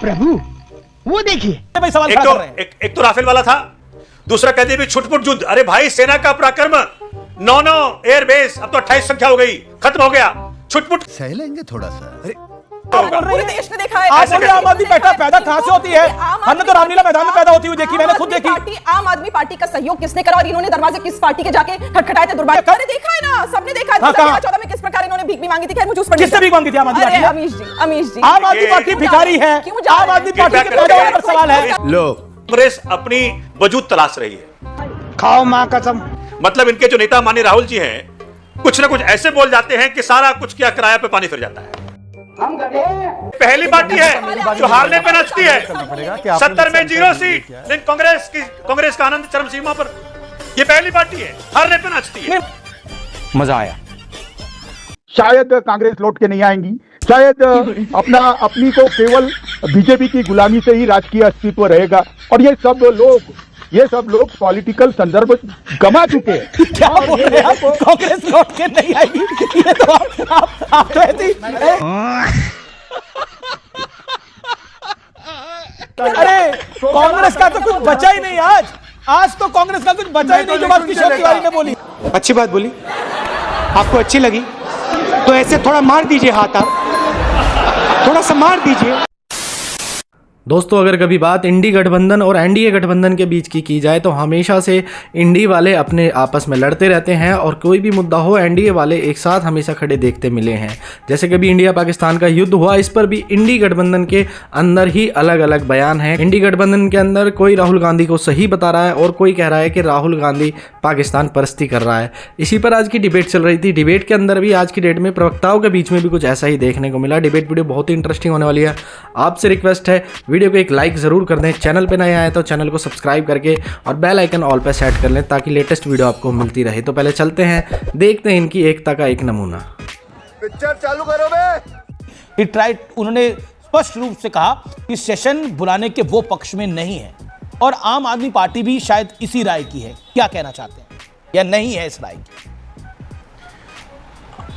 प्रभु वो देखिए भाई सवाल खड़ा कर रहे हैं। एक तो राफेल वाला था, दूसरा कहते भी छुटपुट युद्ध। अरे भाई सेना का पराक्रम 9 एयरबेस, अब तो 28 संख्या हो गई, खत्म हो गया। छुटपुट सह लेंगे थोड़ा सा। पूरे देश ने देखा है। आप बोल रहे आम आदमी पार्टी पैदा कहां से होती है? हमने तो रामलीला मैदान में पैदा होती हुई देखी, मैंने खुद देखी। आम आदमी पार्टी का सहयोग किसने करा और इन्होंने दरवाजे किस पार्टी के जाके खटखटाए थे? दुर्भाग्य मैंने देखा है ना, सबने देखा है 2014 में किस प्रकार इन्होंने भीख भी मांगी थी। खैर मुझे उस पर किससे भीख मांगी थी? आम आदमी पार्टी। अमीश जी आम आदमी पार्टी भिखारी है, आम आदमी पार्टी के पैदा होने पर सवाल है। लोग कांग्रेस अपनी वजूद तलाश रही है। खाओ मां कसम। मतलब इनके जो नेता माननीय राहुल जी हैं, कुछ ना कुछ ऐसे बोल जाते हैं कि सारा कुछ किया किराया पे पानी फिर जाता है। पहली पार्टी है जो हारने पे नचती है। 70 में 0 सीट, लेकिन कांग्रेस का आनंद चरम सीमा पर। ये पहली पार्टी है हारने पे नचती है। मजा आया। शायद कांग्रेस लौट के नहीं आएंगी, शायद अपनी को केवल बीजेपी की गुलामी से ही राजकीय अस्तित्व रहेगा। और ये सब लोग पॉलिटिकल संदर्भ गमा चुके हैं। क्या बोल रहे हैं आप? कांग्रेस लौट के नहीं आएगी, ये तो आप तो ऐसी। अरे कांग्रेस का तो कुछ बचा ही नहीं आज तो कांग्रेस का कुछ बचा ही नहीं, जो बात किशोर तिवारी ने बोली। अच्छी बात बोली, आपको अच्छी लगी तो ऐसे थोड़ा मार दीजिए हाथ, आप थोड़ा सा मार दीजिए। दोस्तों, अगर कभी बात इंडी गठबंधन और एनडीए गठबंधन के बीच की जाए तो हमेशा से इंडी वाले अपने आपस में लड़ते रहते हैं और कोई भी मुद्दा हो एनडीए वाले एक साथ हमेशा खड़े देखते मिले हैं। जैसे कभी इंडिया पाकिस्तान का युद्ध हुआ, इस पर भी इंडी गठबंधन के अंदर ही अलग अलग बयान हैं। इंडी गठबंधन के अंदर कोई राहुल गांधी को सही बता रहा है और कोई कह रहा है कि राहुल गांधी पाकिस्तान परस्ती कर रहा है। इसी पर आज की डिबेट चल रही थी। डिबेट के अंदर भी आज की डेट में प्रवक्ताओं के बीच में भी कुछ ऐसा ही देखने को मिला। डिबेट वीडियो बहुत ही इंटरेस्टिंग होने वाली है। आपसे रिक्वेस्ट है, वीडियो को एक लाइक जरूर कर दें। चैनल पे नए आए तो चैनल को सब्सक्राइब करके और बेल आइकन ऑल पे सेट कर लें ताकि लेटेस्ट वीडियो आपको मिलती रहे। तो पहले चलते हैं, देखते हैं इनकी एकता का एक नमूना। पिक्चर चालू करो बे। इट राइट, उन्होंने स्पष्ट रूप से कहा कि सेशन बुलाने के वो पक्ष में नहीं है और आम आदमी पार्टी भी शायद इसी राय की है। क्या कहना चाहते हैं या नहीं है इस राय की?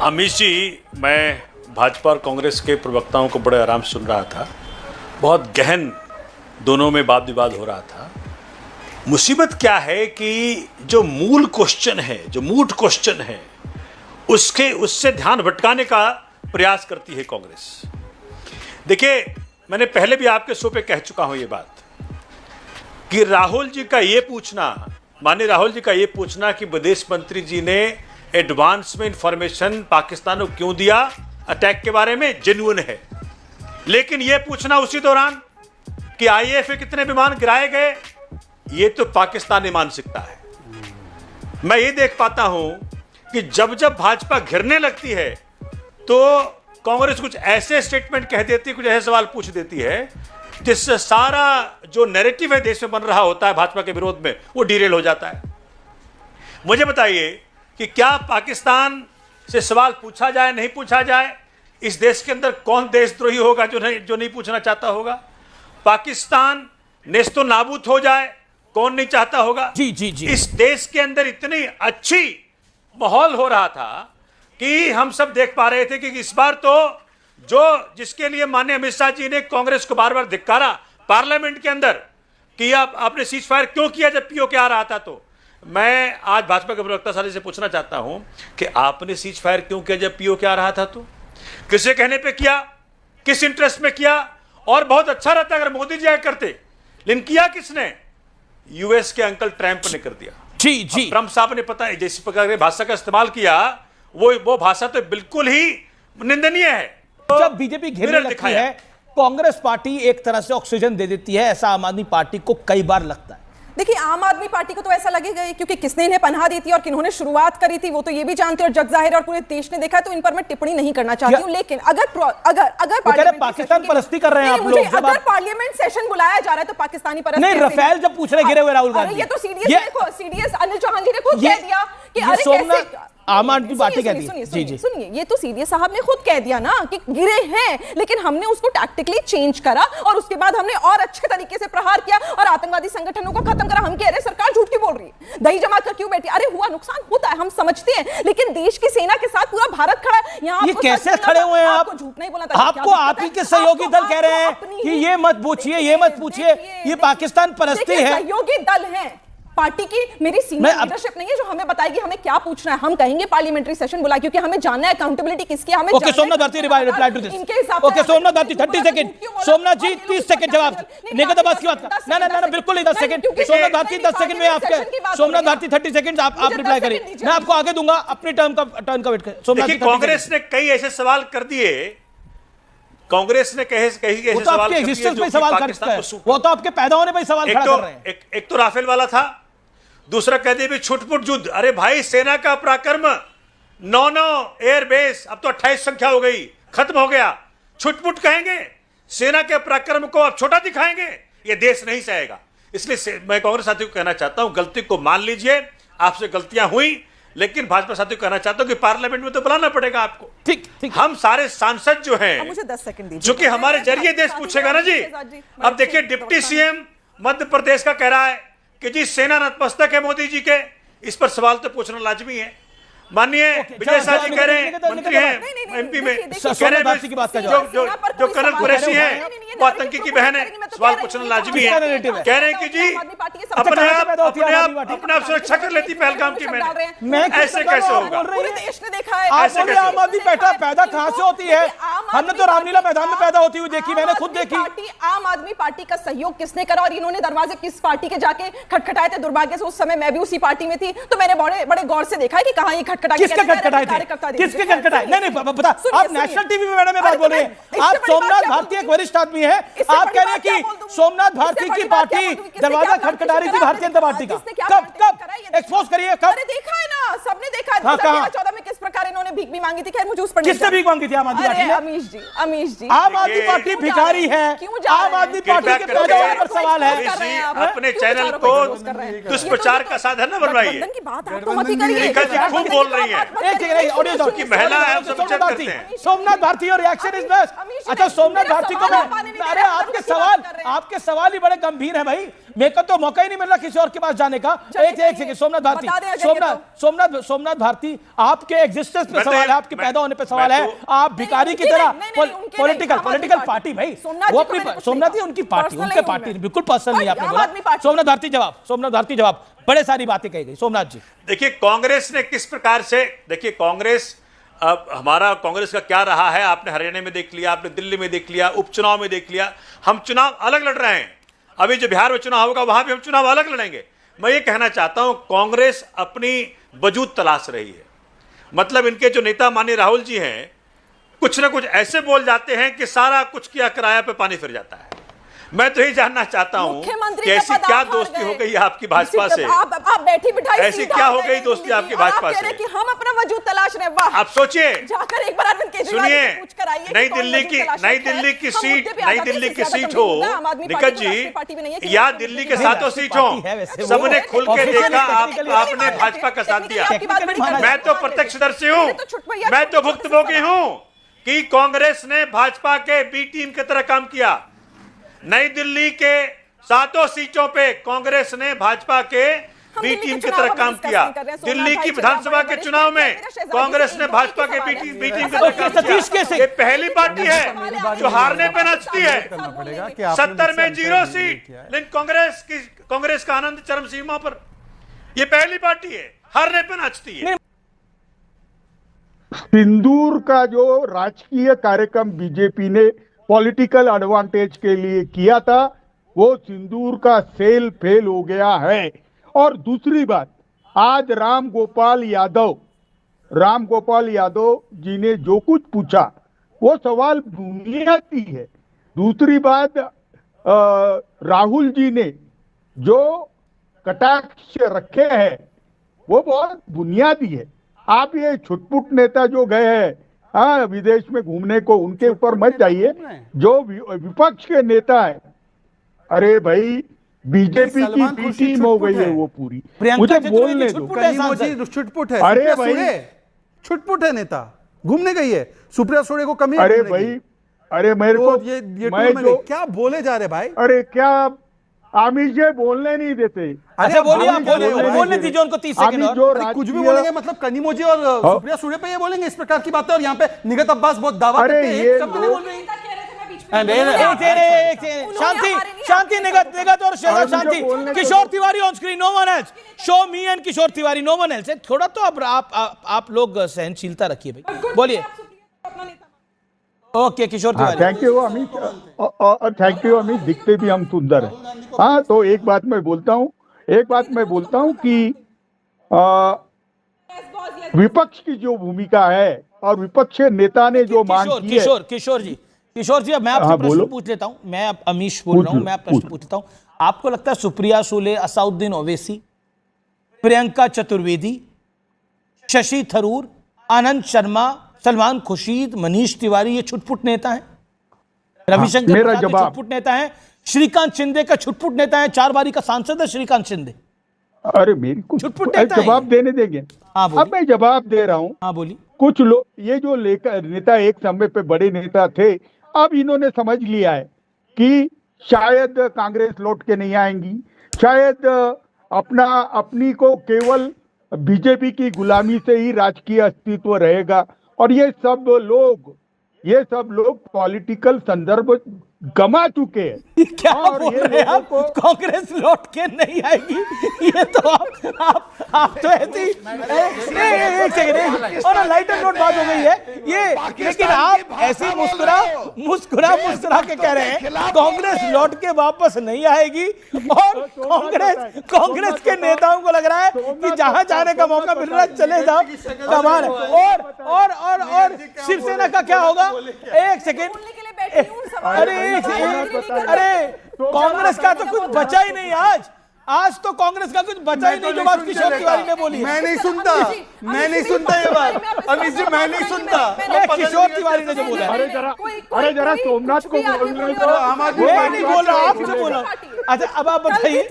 अमीश जी, मैं भाजपा और कांग्रेस के प्रवक्ताओं को बड़े आराम से सुन रहा था। बहुत गहन दोनों में वाद विवाद हो रहा था। मुसीबत क्या है कि जो मूल क्वेश्चन है, जो मूट क्वेश्चन है, उससे ध्यान भटकाने का प्रयास करती है कांग्रेस। देखिए, मैंने पहले भी आपके शो पे कह चुका हूं ये बात कि राहुल जी का ये पूछना, माननीय राहुल जी का ये पूछना कि विदेश मंत्री जी ने एडवांस में इंफॉर्मेशन पाकिस्तान को क्यों दिया अटैक के बारे में, जेन्युइन है। लेकिन यह पूछना उसी दौरान कि आईएएफ में कितने विमान गिराए गए, यह तो पाकिस्तानी मानसिकता है। मैं ये देख पाता हूं कि जब जब भाजपा घिरने लगती है तो कांग्रेस कुछ ऐसे स्टेटमेंट कह देती है, कुछ ऐसे सवाल पूछ देती है जिससे सारा जो नैरेटिव है देश में बन रहा होता है भाजपा के विरोध में, वो डिरेल हो जाता है। मुझे बताइए कि क्या पाकिस्तान से सवाल पूछा जाए, नहीं पूछा जाए? इस देश के अंदर कौन देशद्रोही होगा जो नहीं पूछना चाहता होगा? पाकिस्तान नेस्तो नाबूद हो जाए, कौन नहीं चाहता होगा? जी जी जी। इस देश के अंदर इतनी अच्छी माहौल हो रहा था कि हम सब देख पा रहे थे कि इस बार तो जिसके लिए माननीय अमित शाह जी ने कांग्रेस को बार बार धिक्कारा पार्लियामेंट के अंदर कि आपने सीज फायर क्यों किया जब पीओके आ रहा था। तो मैं आज भाजपा के प्रवक्ता साहब से पूछना चाहता हूं कि आपने सीज फायर क्यों किया जब पीओके आ रहा था? तो किसके कहने पे किया, किस इंटरेस्ट में किया? और बहुत अच्छा रहता अगर मोदी जी करते, लेकिन किया किसने? यूएस के अंकल ट्रंप ने कर दिया। जी जी। ट्रंप साहब ने पता है जिस प्रकार की भाषा का इस्तेमाल किया, वो भाषा तो बिल्कुल ही निंदनीय है। जब बीजेपी घेरने लगती है, कांग्रेस पार्टी एक तरह से ऑक्सीजन दे देती है, ऐसा आम आदमी पार्टी को कई बार लगता है। देखिए, आम आदमी पार्टी को तो ऐसा लगेगा क्योंकि किसने इन्हें पनाह दी थी और किन्होंने शुरुआत करी थी वो तो ये भी जानते हैं और जग जाहिर और पूरे देश ने देखा है, तो इन पर मैं टिप्पणी नहीं करना चाहती हूं। लेकिन अगर पाकिस्तान परस्ती कर रहे हैं आप लोग, अगर पार्लियामेंट सेशन बुलाया जा रहा है तो पाकिस्तानी परस्ती नहीं, रफेल जब पूछ रहे गिरे हुए राहुल गांधी, ये तो सीडीएस अनिल चौहान जी ने खुद कह दिया कि अरे कैसे आम आदमी पार्टी कहती है। सुनिए जी जी सुनिए, ये तो सीधे साहब ने खुद कह दिया ना कि गिरे हैं, लेकिन हमने उसको टैक्टिकली चेंज करा और उसके बाद हमने और अच्छे तरीके से प्रहार किया और आतंकवादी संगठनों को खत्म करा। हम कह रहे हैं सरकार झूठ क्यों बोल रही है, दही जमा कर क्यों बैठी? अरे हुआ नुकसान होता है, हम समझते हैं, लेकिन देश की सेना के साथ पूरा भारत खड़ा है। यहाँ ये कैसे खड़े हुए हैं आप? आपको झूठ नहीं बोलना था। आपको आप ही के सहयोगी दल कह रहे हैं कि ये मत पूछिए, ये मत पूछिए, ये पाकिस्तान परस्ती है। सहयोगी दल है पार्टी की, मेरी सीनियर लीडरशिप नहीं है जो हमें बताएगी हमें क्या पूछना है। हम कहेंगे पार्लियामेंट्री सेशन बुला, क्योंकि हमें जानना है अकाउंटेबिलिटी किसकी है। हमें okay Somnath Bharti reply to this. Okay Somnath Bharti 30 second. Somnath ji 30 second जवाब। निगत अब्बास की बात ना ना ना बिल्कुल नहीं, 10 सेकंड। सोमनाथ भारती 10 सेकंड में आपके, सोमनाथ भारती 30 सेकंड आप रिप्लाई करिए, मैं आपको आगे दूंगा, अपनी टर्न का वेट करें। सोमनाथ जी कांग्रेस ने कई ऐसे सवाल कर दिए, कांग्रेस ने कई ऐसे वो तो आपके एग्जिस्टेंस पे सवाल करता है, वो तो आपके पैदा होने पे सवाल खड़ा कर रहे हैं। एक तो राफेल वाला था, दूसरा कह दिए भी छुटपुट युद्ध। अरे भाई सेना का पराक्रम 9 एयरबेस, अब तो 28 संख्या हो गई, खत्म हो गया। छुटपुट कहेंगे, सेना के पराक्रम को अब छोटा दिखाएंगे, ये देश नहीं सहेगा। इसलिए मैं कांग्रेस साथियों को कहना चाहता हूं, गलती को मान लीजिए, आपसे गलतियां हुई, लेकिन भाजपा साथियों को कहना चाहता हूं कि पार्लियामेंट में तो बुलाना पड़ेगा आपको। ठीक ठीक, हम सारे सांसद जो हैं, मुझे 10 सेकंड दीजिए, जो कि हमारे जरिए देश पूछेगा ना जी। अब देखिए डिप्टी सीएम मध्य प्रदेश का कह रहा है कि जी सेना नतमस्तक है मोदी जी के, इस पर सवाल तो पूछना लाजमी है। माननीय विजय शाह जी कह रहे हैं, मंत्री हैं एमपी में, कह रहे हैं जो कर्नल कुरैशी है वो आतंकी की बहन है, सवाल पूछना लाजमी है। कह रहे हैं कि जी अपने आप सुरक्षा कर लेती पहलगाम की मैंने, ऐसे कैसे होगा? पूरे देश ने देखा है। आम आदमी पैदा कहां से होती है? हमने तो रामलीला मैदान में पैदा होती हुई देखी, मैंने खुद देखी। आम आदमी पार्टी का सहयोग किसने करा और इन्होंने दरवाजे किस पार्टी के जाके खटखटाए थे? दुर्भाग्य से उस समय मैं भी उसी पार्टी में थी, तो मैंने बड़े गौर से देखा है कि कहां ये किसके खटखटाए थे? किसके खटखटाए? नहीं पता। आप नेशनल टीवी में मैडम बात बोल रहे हैं, आप सोमनाथ भारती एक वरिष्ठ आदमी है, आप कह रहे हैं कि सोमनाथ भारती की पार्टी दरवाजा खटखटा रही थी भारतीय जनता पार्टी का। कब एक्सपोज करिए, कब? देखा है ना, सबने देखा है 2014 में किस प्रकार इन्होंने भीख भी मांगी थी। खैर मुझे उस पर किसने भीख मांगी थी? आम आदमी पार्टी ने। अमीश जी आम आदमी पार्टी भिखारी है, आम आदमी पार्टी के पैदा होने पर सवाल है। अपने चैनल को दुष्प्रचार का साधन न बनवाइए, खूब बोल रही है की महिला है, हम सब चेक करते हैं। सोमनाथ भारती और रिएक्शन इज बेस्ट। अच्छा सोमनाथ भारती को अरे आपके सवाल ही बड़े गंभीर है भाई, मेरे को तो मौका ही नहीं मिल रहा किसी और के पास जाने का। एक सेकंड, सोमनाथ भारती, सोमनाथ भारती, आपके एग्जिस्टेंस पे सवाल है, आपके पैदा होने पे सवाल है। आप भिखारी की तरह पॉलिटिकल पार्टी भाई, वो अपनी सोमनाथ ही उनकी पार्टी, उनके पार्टी बिल्कुल पर्सनल नहीं आपने बोला। सोमनाथ भारती जवाब, सोमनाथ भारती जवाब, बड़े सारी बातें कही गई। सोमनाथ जी देखिए कांग्रेस ने किस प्रकार से, देखिए कांग्रेस, अब हमारा कांग्रेस का क्या रहा है आपने हरियाणा में देख लिया, आपने दिल्ली में देख लिया, उपचुनाव में देख लिया। हम चुनाव अलग लड़ रहे हैं, अभी जो बिहार में चुनाव होगा वहां भी हम चुनाव अलग लड़ेंगे। मैं ये कहना चाहता हूं कांग्रेस अपनी वजूद तलाश रही है। मतलब इनके जो नेता माननीय राहुल जी हैं, कुछ ना कुछ ऐसे बोल जाते हैं कि सारा कुछ किया किराया पे पानी फिर जाता है। मैं तो ये जानना चाहता हूँ कि ऐसी क्या दोस्ती हो गई आपकी भाजपा से, आप बैठी बिठाई ऐसी क्या हो गई दोस्ती आपकी भाजपा से कि हम अपना वजूद तलाश रहे हैं। वाह, आप सोचिए, जाकर एक बार अरविंद केजरीवाल सुनिए, से पूछ कर आइए, नई दिल्ली की सीट हो निकट जी, या दिल्ली के 7 सीट हो, सबने खुल के देखा, आपने भाजपा का साथ दिया। मैं तो प्रत्यक्षदर्शी हूँ, मैं तो भुक्तभोगी हूँ कि कांग्रेस ने भाजपा के बी टीम की तरह काम किया। नई दिल्ली के 7 सीटों पे कांग्रेस ने भाजपा के बी टीम की तरह काम किया। दिल्ली की विधानसभा के चुनाव में कांग्रेस ने भाजपा के बी टीम की तरह काम किया। ये पहली पार्टी है जो हारने पे नाचती है। 70 में 0 सीट, लेकिन कांग्रेस का आनंद चरम सीमा पर। ये पहली पार्टी है, हारने पे नाचती है। सिंदूर का जो राजकीय कार्यक्रम बीजेपी ने पॉलिटिकल एडवांटेज के लिए किया था, वो सिंदूर का सेल फेल हो गया है। और दूसरी बात, आज राम गोपाल यादव जी ने जो कुछ पूछा वो सवाल बुनियादी है। दूसरी बात, राहुल जी ने जो कटाक्ष रखे हैं वो बहुत बुनियादी है। आप ये छुटपुट नेता जो गए हैं विदेश में घूमने को, उनके ऊपर मत जाइए। जो विपक्ष के नेता है, अरे भाई बीजेपी की बी टीम हो गई है वो पूरी, मुझे बोलने दो। छुटपुट है। अरे भाई छुटपुट है नेता, घूमने गई है, सुप्रिया सुले को कमी है अरे घूमने भाई, की। अरे मेरे तो को ये मैं टूर में जो गई। क्या बोले जा रहे भाई? अरे क्या आमिर जी बोलने नहीं देते। अच्छा बोलिए, आप आमिर जी बोलने दीजिए उनको 30 सेकंड आमिर और। जो अरे कुछ भी राजकीय- बोलेंगे, मतलब कनीमोजी और सुप्रिया सुले पे ये बोलेंगे इस प्रकार की बातें, और यहाँ पे निगत अब्बास बहुत दावा अरे करते हैं, ये एक शब्द नहीं लोग- बोल रही। शांति, निगत और शहजाद, मुझे शांति। बोलने Kishore Tiwari on screen, no one else, show me and Kishore Tiwari, no one else. थोड़ा तो अब आप लोग सहनशीलता रखिए भाई, बोलिए। ओके किशोर हाँ, तिवारी। थैंक यू अमित, और थैंक यू अमित, दिखते भी हम सुंदर हैं। हाँ, तो एक बात मैं बोलता हूँ कि विपक्ष की जो भूमिका है और विपक्ष नेता ने जो मांग की है। किशोर जी, अब मैं आपसे हाँ, प्रश्न बोलो। पूछ लेता हूं। मैं अब अमीश बोल रहा हूं, मैं प्रश्न पूछ लेता हूं। आपको लगता है सुप्रिया सुले, असउद्दीन ओवैसी, प्रियंका चतुर्वेदी, शशि थरूर, आनंद शर्मा, सलमान खुर्शीद, मनीष तिवारी ये छुटपुट नेता हैं? रविशंकर मेरा प्रसाद के जवाब- छुटपुट नेता हैं? श्रीकांत शिंदे का छुटपुट नेता है, 4 बारी का सांसद है श्रीकांत शिंदे। अरे मेरी कुछ छुटपुट नेता है जवाब ये। देने देंगे। हाँ, बोलिए। अब मैं जवाब दे रहा हूँ। हाँ बोलिए। कुछ लोग, ये जो नेता एक समय पे बड़े नेता थे, अब इन्होंने समझ लिया है कि शायद कांग्रेस लौट के नहीं आएंगी, शायद अपनी को केवल बीजेपी की गुलामी से ही राजकीय अस्तित्व रहेगा, और ये सब लोग पॉलिटिकल संदर्भ गमा चुके हैं। क्या और बोल ये रहे हैं आप? लोगों को- कांग्रेस लौट के नहीं आएगी? ये तो आप तो ऐसी एक सेकंड, और लाइटर नोट बात हो गई है ये, लेकिन आप ऐसी मुस्कुरा के कह रहे हैं कांग्रेस लौट के वापस नहीं आएगी, और कांग्रेस के नेताओं को लग रहा है कि जहां जाने का मौका मिल रहा है चले जाओ, कमाल है। और शिवसेना का क्या होगा? एक सेकेंड, अरे कांग्रेस का तो कुछ बचा ही नहीं आज तो कांग्रेस का कुछ बचा ही नहीं, जो बात किशोर तिवारी ने बोली। मैं नहीं सुनता ये बात अमित जी, मैं नहीं सुनता। किशोर तिवारी ने जो बोला है। अरे जरा सोमनाथ को बोलने दो। मैं नहीं बोल रहा, आपसे बोला। अच्छा अब आप बताइए।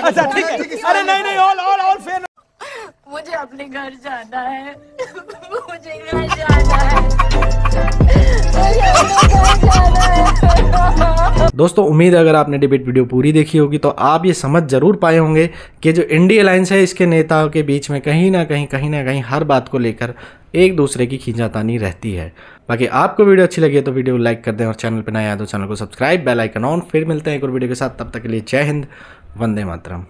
अच्छा ठीक है, अरे नहीं ऑल फेयर। मुझे अपने घर जाना है, मुझे घर जाना है। दोस्तों उम्मीद है अगर आपने डिबेट वीडियो पूरी देखी होगी तो आप ये समझ जरूर पाए होंगे कि जो इंडी अलायंस है इसके नेताओं के बीच में कहीं ना कहीं हर बात को लेकर एक दूसरे की खींचातानी रहती है। बाकी आपको वीडियो अच्छी लगी है तो वीडियो को लाइक कर दें, और चैनल पर नया है तो चैनल को सब्सक्राइब, बेल आइकन ऑन। फिर मिलते हैं एक और वीडियो के साथ, तब तक के लिए जय हिंद, वंदे मातरम।